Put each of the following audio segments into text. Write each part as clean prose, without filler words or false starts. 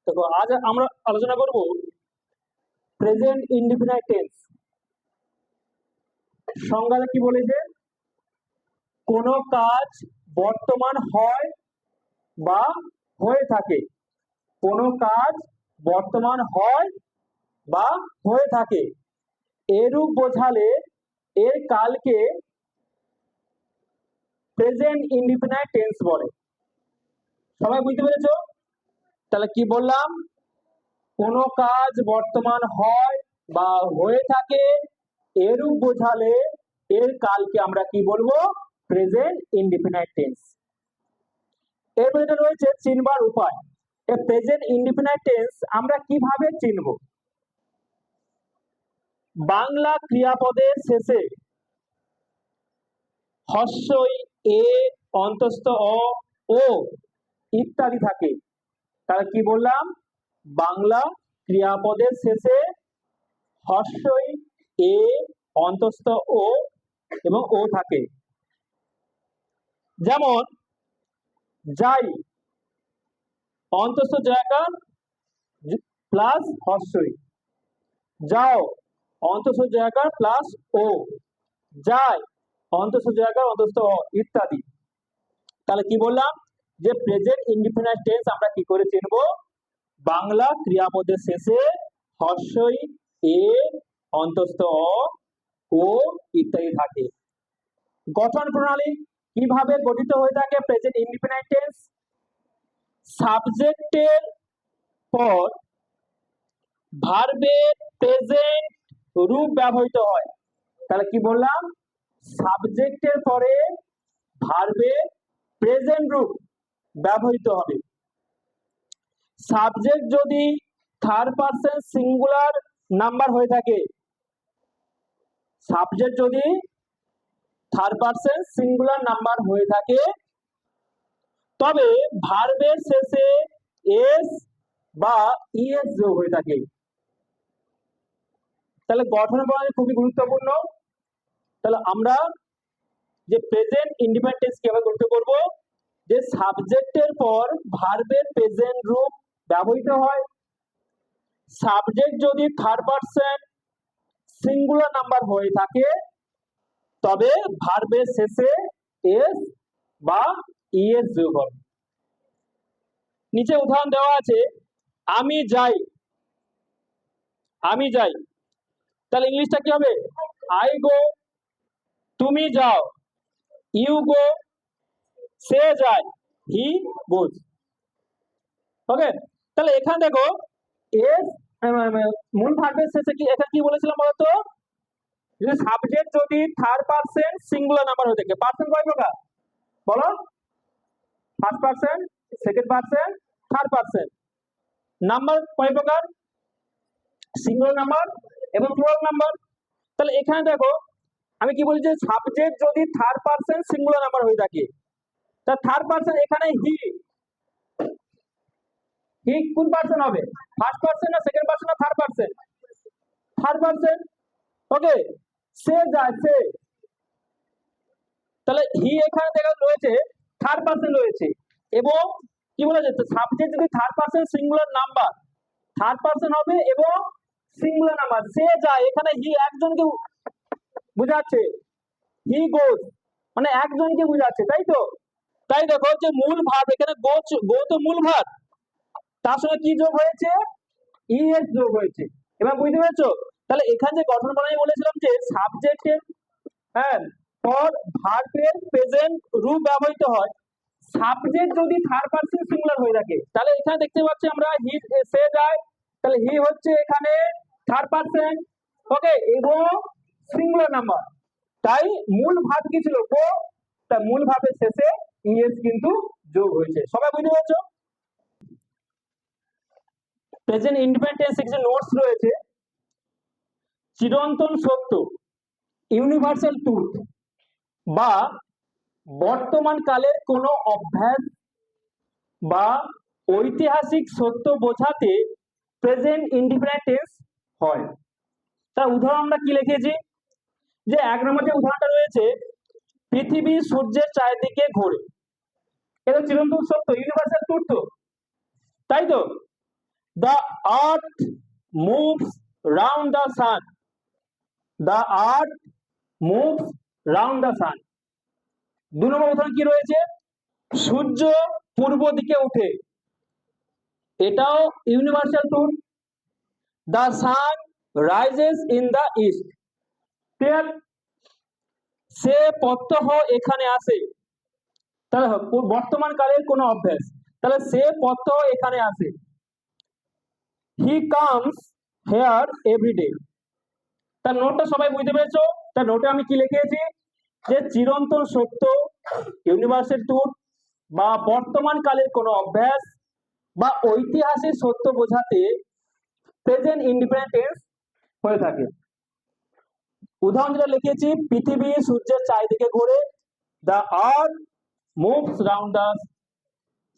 দেখো আজ আমরা আলোচনা করব প্রেজেন্ট ইনডিফিনাইট টেন্স। সংজ্ঞাটা কি বলেছে? কোনো কাজ বর্তমান হয় বা হয়ে থাকে। কোনো কাজ বর্তমান হয় বা হয়ে থাকে, এরূপ বোঝালে এর কালকে প্রেজেন্ট ইনডিফিনাইট টেন্স বলে। সবাই বুঝতে পেরেছো? তাহলে কি বললাম? কোনো কাজ বর্তমান হয় বা হয়ে থাকে, এরূপ বোঝালে এর কালকে আমরা কি বলবো? Present indefinite tense. এরপর এটা রয়েছে চিনবার উপায়। এই প্রেজেন্ট ইনডিফিনাইট টেন্স আমরা কিভাবে চিনব? বাংলা ক্রিয়াপদের শেষে হস্যই এ, অন্তস্থ অ, ও ইত্যাদি থাকে। তাহলে কি বললাম? বাংলা ক্রিয়াপদের শেষে হস্যই এ, অন্তস্থ ও এবং ও থাকে। যেমন যাই, অন্তস্থ জায়গা প্লাস হস্যই। যাও, অন্তস্থ জায়গা প্লাস ও। যায়, অন্তস্থ জায়গা অন্তস্থ অ ইত্যাদি। তাহলে কি বললাম? যে প্রেজেন্ট ইনডিফিনাইট টেন্স আমরা কি করে চিনব? বাংলা ক্রিয়াপদের শেষে হস্যই এ, অন্তস্থ অ, ও ইত্যাদি থাকে। গঠন প্রণালী কিভাবে গঠিত হয়ে থাকে প্রেজেন্ট ইনডিফিনাইট টেন্স? সাবজেক্টের পর ভার্বের প্রেজেন্ট রূপ ব্যবহৃত হয়। তাহলে কি বললাম? সাবজেক্টের পরে ভার্বের প্রেজেন্ট রূপ ব্যবহৃত হবে। সাবজেক্ট যদি থার্ড পারসন সিঙ্গুলার নাম্বার হয়ে থাকে, সাবজেক্ট যদি থার্ড পারসন সিঙ্গুলার নাম্বার হয়ে থাকে, তবে ভার্বের শেষে এস বা ইএস যোগ হয়ে থাকে। তাহলে গঠন প্রণালী খুবই গুরুত্বপূর্ণ। তাহলে আমরা যে প্রেজেন্ট ইনডিফিনাইট টেন্স কিভাবে গঠিত করব? যে সাবজেক্টের পর ভার্বের প্রেজেন্ট রূপ ব্যবহৃত হয়। সাবজেক্ট যদি থার্ড পারসন সিঙ্গুলার নাম্বার হয়ে থাকে, তবে ভার্বের শেষে এস বা ইএস যোগ হবে। নিচে উদাহরণ দেওয়া আছে, আমি যাই। আমি যাই, তাহলে ইংলিশটা কি হবে? I go. তুমি যাও, ইউ গো। সে যায়, হি গোজ। ওকে, তাহলে এখানে দেখো এস মূল ভার্বের শেষে কি এটা কি বলেছিলাম বলতো? যে সাবজেক্ট যদি থার্ড পারসন সিঙ্গুলার নাম্বার হয়ে থাকে। পারসন কয় প্রকার বলো? First person, second person, third person. Number কয় প্রকার? সিঙ্গুলার নাম্বার এবং প্লুরাল নাম্বার। তাহলে এখানে দেখো আমি কি বলছি? সাবজেক্ট যদি থার্ড পারসন সিঙ্গুলার নাম্বার হয়ে থাকে, তা থার্ড পারসন এখানে হি। হি কোন পারসন হবে? ফার্স্ট পারসন না সেকেন্ড পারসন না third person? Third person. Okay, সে যায়, সে। তাহলে হি এখানে দেখা রয়েছে থার্ড পারসন রয়েছে। এবং কি বলা যাচ্ছে? সাবজেক্ট যদি third person singular number, third person হবে এবং সিঙ্গুলার নাম্বার। সে যায়, এখানে হি একজনকে বোঝাচ্ছে। হি গোজ মানে একজনকে বোঝাচ্ছে, তাই তো? তাই দেখো যে মূল ভার্ব এখানে গো, গো তো মূল ভার্ব, তার সঙ্গে কি যোগ হয়েছে? ইএস যোগ হয়েছে। এবার বুঝতে পেরেছো? তাহলে এখানে যে গঠন প্রণালী বলেছিলাম যে সাবজেক্টের হ্যাঁ পর ভার্বের প্রেজেন্ট রূপ ব্যবহৃত হয়। সাবজেক্ট যদি থার্ড পারসন সিঙ্গুলার হয়ে থাকে, তাহলে এখানে দেখতে পাচ্ছি আমরা হি, সে যায়, তাহলে হি হচ্ছে এখানে থার্ড পারসন। ওকে, এবং সিঙ্গুলার নাম্বার। তাই মূল ভার্ব কি ছিল? গো। তা মূল ভার্বের শেষে ইএস কিন্তু যোগ হয়েছে। সবাই বুঝতে পারছো? প্রেজেন্ট ইনডিফিনাইট টেন্স কিছু নোটস রয়েছে। চিরন্তন সত্য, ইউনিভার্সাল ট্রুথ বা বর্তমান কালের কোনো অভ্যাস বা ঐতিহাসিক সত্য বোঝাতে প্রেজেন্ট ইনডিফিনাইট টেন্স হয়। তার উদাহরণ আমরা কি লিখেছি? যে এক নম্বর যে উদাহরণটা রয়েছে, পৃথিবী সূর্যের চারিদিকে ঘোরে। এটা চিরন্তন সত্য, ইউনিভার্সাল ট্রুথ তো, তাই তো? The earth moves round the sun. The earth moves round the sun. 2 নম্বর উদাহরণ কি রয়েছে? সূর্য পূর্ব দিকে ওঠে। এটাও universal truth. The sun rises in the east. Clear? সে প্রত্যহ এখানে আসে। তাহলে বর্তমান কালের কোনো অভ্যাস, তাহলে সে প্রত্যহ এখানে আসে। He comes here every day. তার নোটটা সবাই বুঝতে পেরেছো? তার নোটে আমি কি লিখেছি, যে চিরন্তন সত্য, ইউনিভার্সাল ট্রুথ বা বর্তমান কালের কোনো অভ্যাস বা ঐতিহাসিক সত্য বোঝাতে প্রেজেন্ট ইন্ডিপেন্ডেন্ট টেন্স হয়ে থাকে। উদাহরণ যেটা লিখেছি, পৃথিবী সূর্যের চারিদিকে ঘোরে। The earth moves round the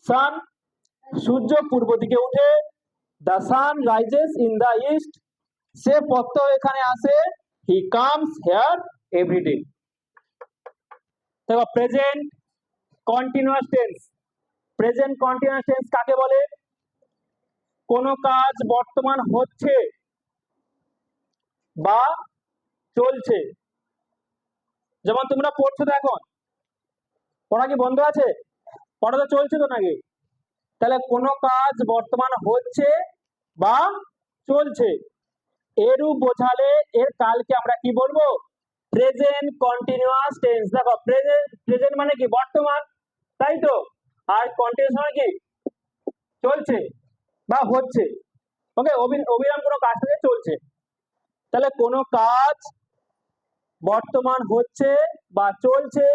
sun. সূর্য পূর্ব দিকে উঠে। The sun rises in the east. সে প্রত্যহ এখানে আসে। He comes here every day. দেখো present continuous tense. Present continuous tense কাকে বলে? কোন কাজ বর্তমান হচ্ছে বা চলছে। যেমন তোমরা পড়ছো তো, এখন পড়া কি বন্ধ আছে? পড়া তো চলছে তো নাকি? তাহলে কোন কাজ বর্তমান হচ্ছে বা চলছে, এরূপ বোঝালে এর কালকে আমরা কি বলবো? Present continuous tense. দেখো প্রেজেন্ট মানে কি? বর্তমান, তাই তো। আর কন্টিনিউয়াস মানে কি? চলছে বা হচ্ছে। ওকে, অবিরাম কোনো কাজ থেকে চলছে। তাহলে কোনো কাজ বর্তমান হচ্ছে বা চলছে,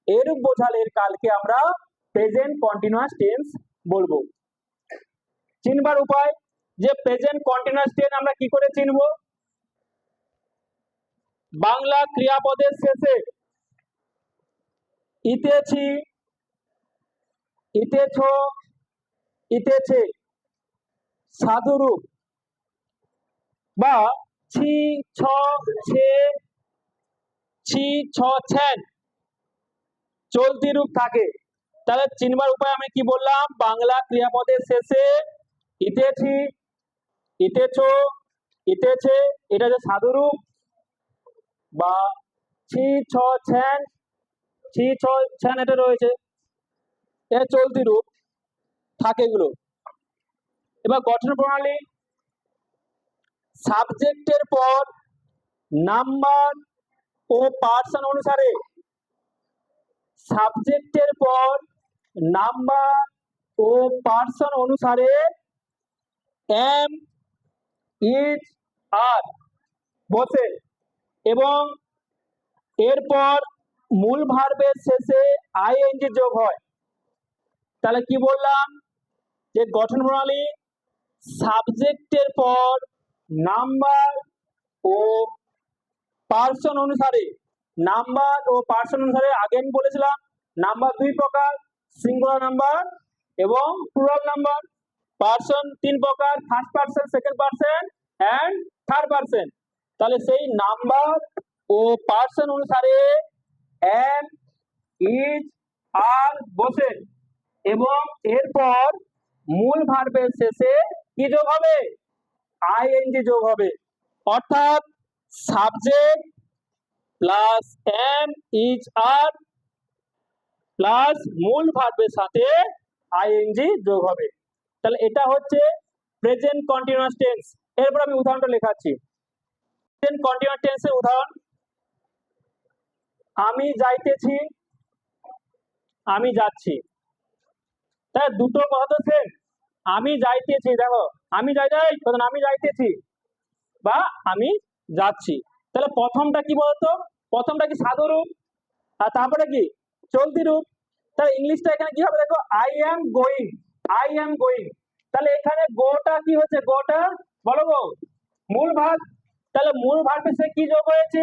এরূপ বোঝালে এর কালকে আমরা প্রেজেন্ট কন্টিনিউয়াস টেন্স বলবো। চিনবার উপায়, যে প্রেজেন্ট কন্টিনিউয়াস টেন্স আমরা কি করে চিনবো? বাংলা ক্রিয়াপদের শেষে ইতেছি, ইতেছ, ইতেছে সাধুরূপ বা ছি, ছ, ছে, ছি, ছ, ছেন চলতি রূপ থাকে। তাহলে চিনবার উপায় আমি কি বললাম? বাংলা ক্রিয়াপদের শেষে ইতেছি, ইতেছ, ইতেছে, এটা যে সাধুরূপ, বা ছি, ছ, ছেন, ছি, ছ, ছেন এটা রয়েছে, এটা চলতি রূপ থাকে এগুলো। এবার গঠন প্রণালী, সাবজেক্টের পর নাম্বার ও পার্সন অনুসারে, সাবজেক্টের পর নাম্বার ও পার্সন অনুসারে এম, ইজ, আর বসে এবং এরপর মূল ভার্বের শেষে আইএনজি যোগ হয়। তাহলে কি বললাম? যে গঠন প্রণালী, সাবজেক্টের পর নাম্বার ও পার্সন অনুসারে, নাম্বার ও পার্সন অনুসারে আগে আমি বলেছিলাম নাম্বার 2 প্রকার, সিঙ্গুলার নাম্বার এবং প্লুরাল নাম্বার। পার্সন 3 প্রকার, first person, second person and third person. তাহলে সেই নাম্বার ও পার্সন অনুসারে এম, ইজ, আর বসে এবং এরপর মূল ভার্বের শেষে কি যোগ হবে? আইএনজি যোগ হবে। অর্থাৎ subject plus am, is, are plus মূল ভার্বের সাথে আইএনজি যোগ হবে। তাহলে এটা হচ্ছে প্রেজেন্ট কন্টিনিউয়াস টেন্স। এরপর আমি উদাহরণটা লেখাচ্ছি। প্রেজেন্ট কন্টিনিউয়াস টেন্সের উদাহরণ, আমি যাইতেছি, আমি যাচ্ছি। তাই দুটো কথা তো সেম। আমি যাইতেছি, দেখো আমি আমি যাইতেছি বা আমি যাচ্ছি। তাহলে প্রথমটা কি বলতো? প্রথমটা কি সাধুরূপ, আর তারপরে কি চলতি রূপ। তাহলে ইংলিশটা এখানে কি হবে? দেখো I am going, I am going. তাহলে এখানে গোটা কি হচ্ছে? গোটা বলো গো মূল ভাগ। তাহলে মূল ভাগের সাথে কি যোগ হয়েছে?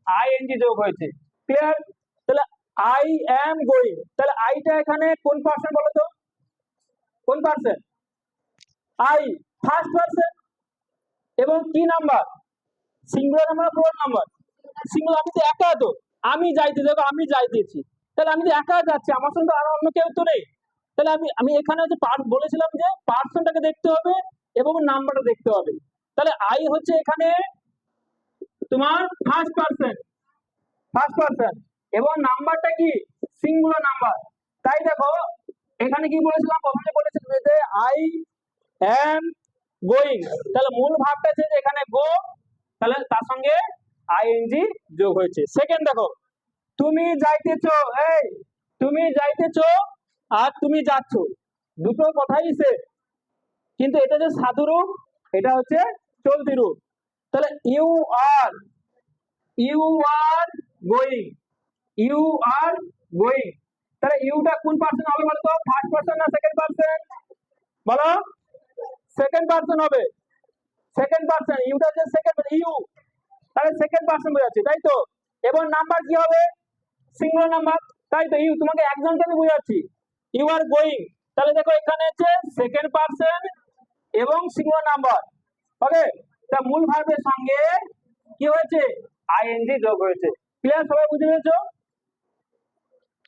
আইএনজি যোগ হয়েছে। ক্লিয়ার? তাহলে আই এম গোয়িং, তাহলে আইটা এখানে কোন পার্সন বলো তো? কোন পার্সন? I, first person. এবং কি number? Singular number, plural number? Singular. আমি তো একা, তো আমি যাইতে, দেখো আমি যাইতেছি, তাহলে আমি তো একা যাচ্ছি, আমার সঙ্গে আর অন্য কেউ তো নেই। তাহলে আমি আমি এখানে যে বলেছিলাম যে পার্সনটাকে দেখতে হবে এবং নাম্বারটা দেখতে হবে। তাহলে আই হচ্ছে এখানে তোমার ফার্স্ট পারসন এবং নাম্বারটা কি সিঙ্গুলার নাম্বার। তাই দেখো এখানে কি বলেছিলাম, প্রথমে বলেছিলাম যে আই এম গোয়িং, তাহলে মূল ভাবটা আছে যে এখানে গো, তাহলে তার সঙ্গে আইএনজি যোগ হয়েছে। সেকেন্ড দেখো, তুমি যাইতেছো, এই তুমি যাইতেছো আর তুমি যাচ্ছ, দুটো কথাই সেম, কিন্তু এটা যে সাধু রূপ, এটা হচ্ছে চলতি রূপ। তাহলে you are going, you are going, তাহলে ইউটা কোন পার্সন হবে বলো তো? ফার্স্ট পার্সন না সেকেন্ড পার্সন? বলো, সেকেন্ড পার্সন হবে। সেকেন্ড পার্সন, ইউটা হচ্ছে সেকেন্ড ইউ, তাহলে সেকেন্ড পার্সন বোঝাচ্ছে, তাই তো? এবং নাম্বার কি হবে? সিঙ্গুলার নাম্বার, তাই তো? ইউ তোমাকে একজনকে আমি বোঝাচ্ছি, ইউ আর গোয়িং, তাহলে দেখো এখানে হচ্ছে সেকেন্ড পার্সন এবং সিঙ্গুলার নাম্বার। ওকে, তা মূল ভার্বের সঙ্গে কি হয়েছে? আইএনজি যোগ হয়েছে। ক্লিয়ার? সবাই বুঝে পেরেছো?